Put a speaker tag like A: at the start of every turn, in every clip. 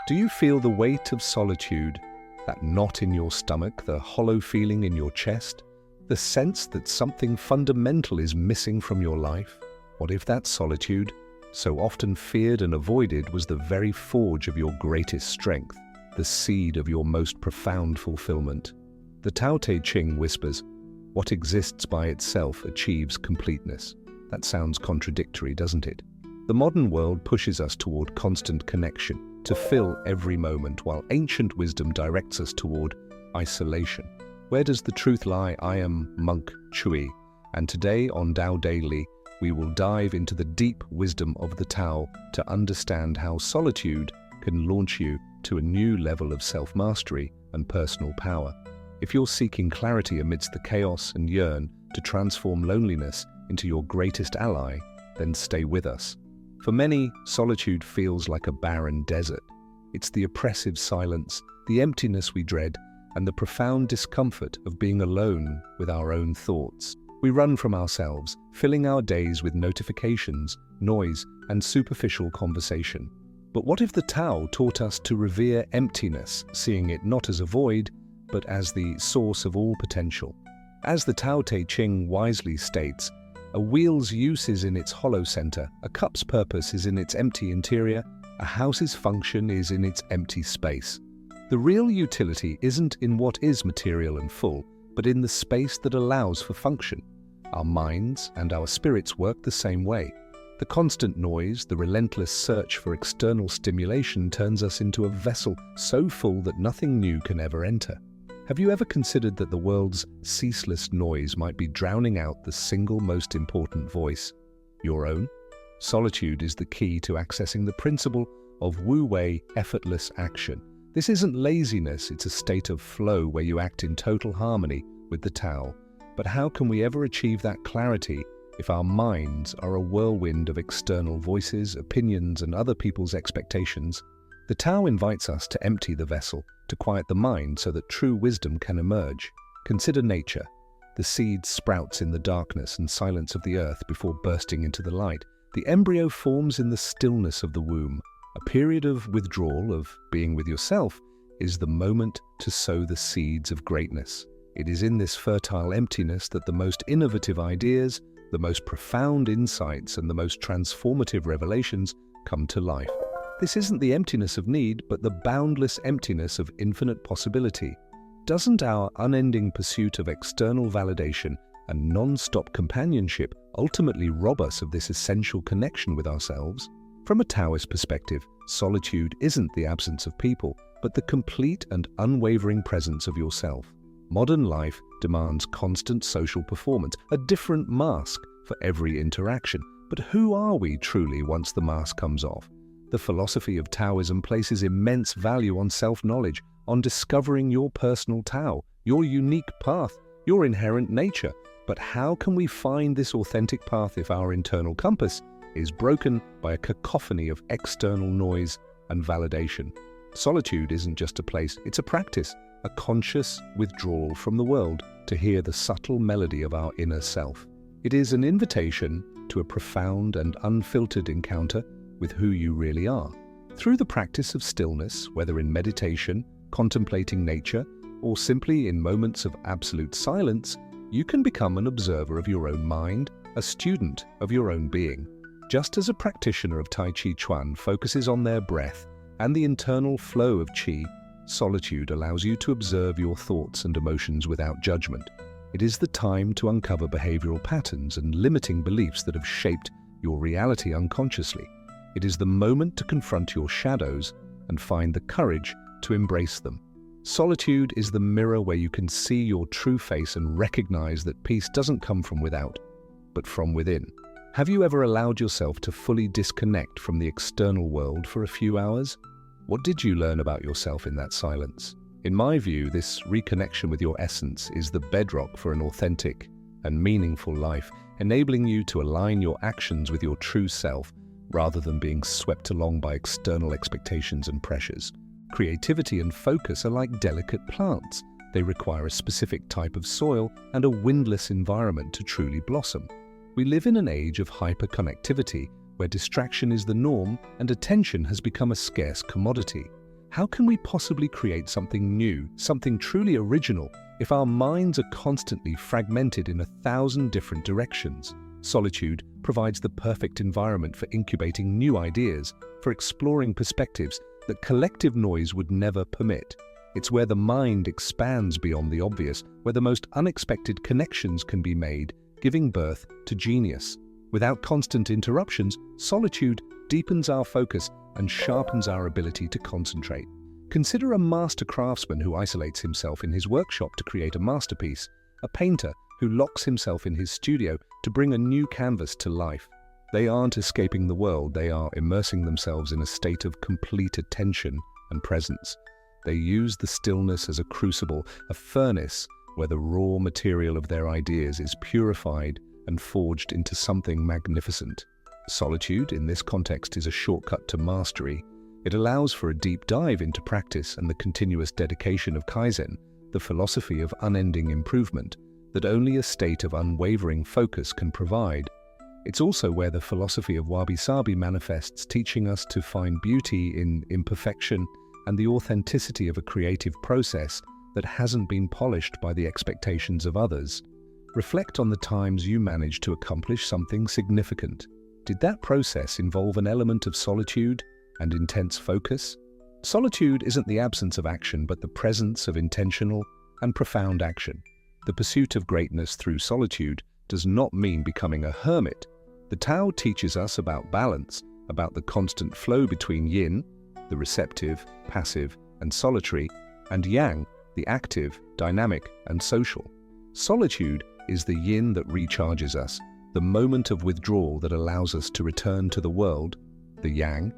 A: Do you feel the weight of solitude, that knot in your stomach, the hollow feeling in your chest, the sense that something fundamental is missing from your life? What if that solitude, so often feared and avoided, was the very forge of your greatest strength, the seed of your most profound fulfillment? The Tao Te Ching whispers, "What exists by itself achieves completeness." That sounds contradictory, doesn't it? The modern world pushes us toward constant connection, to fill every moment, while ancient wisdom directs us toward isolation. Where does the truth lie? I am Monk Chui, and today on DaoDaily, we will dive into the deep wisdom of the Tao to understand how solitude can launch you to a new level of self-mastery and personal power. If you're seeking clarity amidst the chaos and yearn to transform loneliness into your greatest ally, then stay with us. For many, solitude feels like a barren desert. It's the oppressive silence, the emptiness we dread, and the profound discomfort of being alone with our own thoughts. We run from ourselves, filling our days with notifications, noise, and superficial conversation. But what if the Tao taught us to revere emptiness, seeing it not as a void, but as the source of all potential? As the Tao Te Ching wisely states, a wheel's use is in its hollow center, a cup's purpose is in its empty interior, a house's function is in its empty space. The real utility isn't in what is material and full, but in the space that allows for function. Our minds and our spirits work the same way. The constant noise, the relentless search for external stimulation turns us into a vessel so full that nothing new can ever enter. Have you ever considered that the world's ceaseless noise might be drowning out the single most important voice, your own? Solitude is the key to accessing the principle of wu-wei, effortless action. This isn't laziness, it's a state of flow where you act in total harmony with the Tao. But how can we ever achieve that clarity if our minds are a whirlwind of external voices, opinions, and other people's expectations? The Tao invites us to empty the vessel, to quiet the mind so that true wisdom can emerge. Consider nature. The seed sprouts in the darkness and silence of the earth before bursting into the light. The embryo forms in the stillness of the womb. A period of withdrawal, of being with yourself, is the moment to sow the seeds of greatness. It is in this fertile emptiness that the most innovative ideas, the most profound insights, and the most transformative revelations come to life. This isn't the emptiness of need, but the boundless emptiness of infinite possibility. Doesn't our unending pursuit of external validation and non-stop companionship ultimately rob us of this essential connection with ourselves? From a Taoist perspective, solitude isn't the absence of people, but the complete and unwavering presence of yourself. Modern life demands constant social performance, a different mask for every interaction. But who are we truly once the mask comes off? The philosophy of Taoism places immense value on self-knowledge, on discovering your personal Tao, your unique path, your inherent nature. But how can we find this authentic path if our internal compass is broken by a cacophony of external noise and validation? Solitude isn't just a place, it's a practice, a conscious withdrawal from the world to hear the subtle melody of our inner self. It is an invitation to a profound and unfiltered encounter with who you really are. Through the practice of stillness, whether in meditation, contemplating nature, or simply in moments of absolute silence, you can become an observer of your own mind, a student of your own being. Just as a practitioner of Tai Chi Chuan focuses on their breath and the internal flow of Qi, solitude allows you to observe your thoughts and emotions without judgment. It is the time to uncover behavioral patterns and limiting beliefs that have shaped your reality unconsciously. It is the moment to confront your shadows and find the courage to embrace them. Solitude is the mirror where you can see your true face and recognize that peace doesn't come from without, but from within. Have you ever allowed yourself to fully disconnect from the external world for a few hours? What did you learn about yourself in that silence? In my view, this reconnection with your essence is the bedrock for an authentic and meaningful life, enabling you to align your actions with your true self rather than being swept along by external expectations and pressures. Creativity and focus are like delicate plants. They require a specific type of soil and a windless environment to truly blossom. We live in an age of hyperconnectivity where distraction is the norm and attention has become a scarce commodity. How can we possibly create something new, something truly original, if our minds are constantly fragmented in 1,000 different directions? Solitude provides the perfect environment for incubating new ideas, for exploring perspectives that collective noise would never permit. It's where the mind expands beyond the obvious, where the most unexpected connections can be made, giving birth to genius. Without constant interruptions, solitude deepens our focus and sharpens our ability to concentrate. Consider a master craftsman who isolates himself in his workshop to create a masterpiece, a painter who locks himself in his studio to bring a new canvas to life. They aren't escaping the world, they are immersing themselves in a state of complete attention and presence. They use the stillness as a crucible, a furnace where the raw material of their ideas is purified and forged into something magnificent. Solitude, in this context, is a shortcut to mastery. It allows for a deep dive into practice and the continuous dedication of Kaizen, the philosophy of unending improvement that only a state of unwavering focus can provide. It's also where the philosophy of wabi-sabi manifests, teaching us to find beauty in imperfection and the authenticity of a creative process that hasn't been polished by the expectations of others. Reflect on the times you managed to accomplish something significant. Did that process involve an element of solitude and intense focus? Solitude isn't the absence of action, but the presence of intentional and profound action. The pursuit of greatness through solitude does not mean becoming a hermit. The Tao teaches us about balance, about the constant flow between yin, the receptive, passive, and solitary, and yang, the active, dynamic, and social. Solitude is the yin that recharges us, the moment of withdrawal that allows us to return to the world, the yang,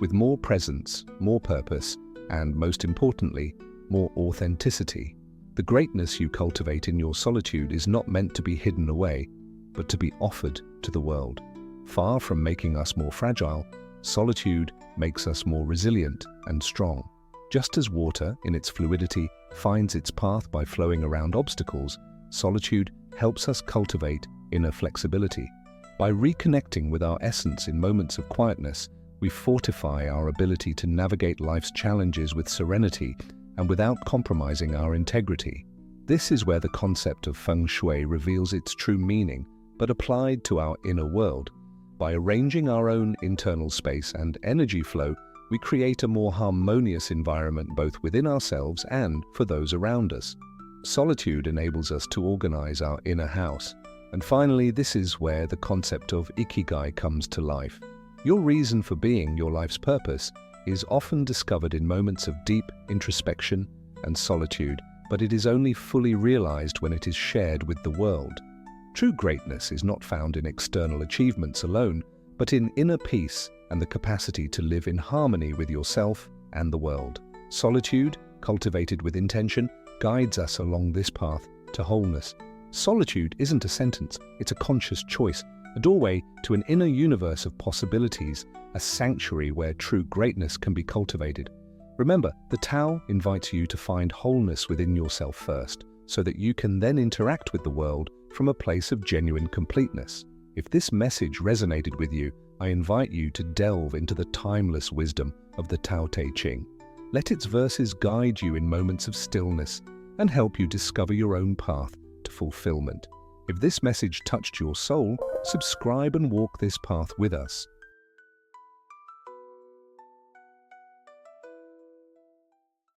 A: with more presence, more purpose, and most importantly, more authenticity. The greatness you cultivate in your solitude is not meant to be hidden away, but to be offered to the world. Far from making us more fragile, solitude makes us more resilient and strong. Just as water, in its fluidity, finds its path by flowing around obstacles, solitude helps us cultivate inner flexibility. By reconnecting with our essence in moments of quietness, we fortify our ability to navigate life's challenges with serenity and without compromising our integrity. This is where the concept of feng shui reveals its true meaning, but applied to our inner world. By arranging our own internal space and energy flow, we create a more harmonious environment both within ourselves and for those around us. Solitude enables us to organize our inner house. And finally, this is where the concept of ikigai comes to life. Your reason for being, your life's purpose, is often discovered in moments of deep introspection and solitude, but it is only fully realized when it is shared with the world. True greatness is not found in external achievements alone, but in inner peace and the capacity to live in harmony with yourself and the world. Solitude, cultivated with intention, guides us along this path to wholeness. Solitude isn't a sentence, it's a conscious choice, a doorway to an inner universe of possibilities, a sanctuary where true greatness can be cultivated. Remember, the Tao invites you to find wholeness within yourself first, so that you can then interact with the world from a place of genuine completeness. If this message resonated with you, I invite you to delve into the timeless wisdom of the Tao Te Ching. Let its verses guide you in moments of stillness and help you discover your own path to fulfillment. If this message touched your soul, subscribe and walk this path with us.